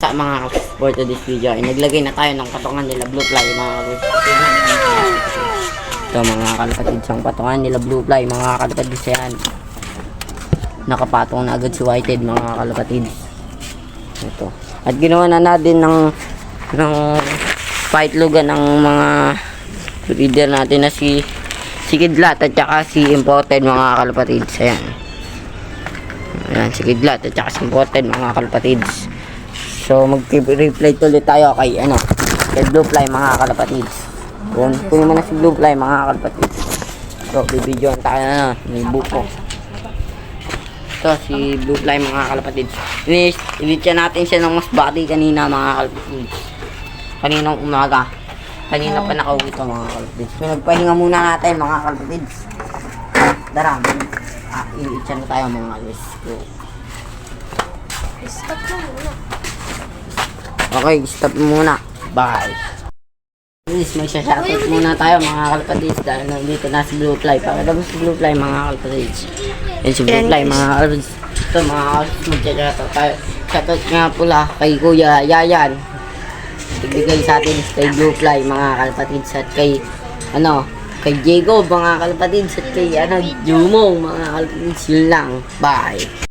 bata mga kalapatids for today's video ay naglagay na tayo ng patungan nila blue fly mga kalapatids. Ito mga kalapatids ang patungan nila blue fly mga kalapatids yan. Nakapatong na agad si whitehead mga kalapatids. Ito. At ginawa na natin ng paitlogan ng mga breeder natin na si Kidlat at saka si imported mga kalapatids. Ayan. Ayan si Kidlat at saka si imported mga kalapatids. So mag-replay ulit tayo kay blue fly mga kalapatids. Ayan, kunin mo na si blue fly mga kalapatids. So bibidyoan tayo na may buko. Ito si blue fly mga kalapatids. Initya natin siya ng mas bati kanina mga kalapatids. Kaninang umaga. Kanina pa nakauwi ito mga kalapatids. So nagpahinga muna natin mga kalapatids. Tara. Initya na tayo mga kalapatids. Stop na muna. Okay, stop muna. Bye. Please, magsha-shoutout muna tayo mga kalapatids dahil nandito na si blue fly. Pakita mo si blue fly mga kalapatids. Yan si blue fly mga kalapatids. Ito mga kalapatids, magsha-shoutout tayo. Shoutout nga pula kay Kuya Yayan. Ibigay sa atin kay blue fly mga kalapatids at kay kay Diego mga kalapatids at kay Jumong mga kalapatids. Yun lang. Bye.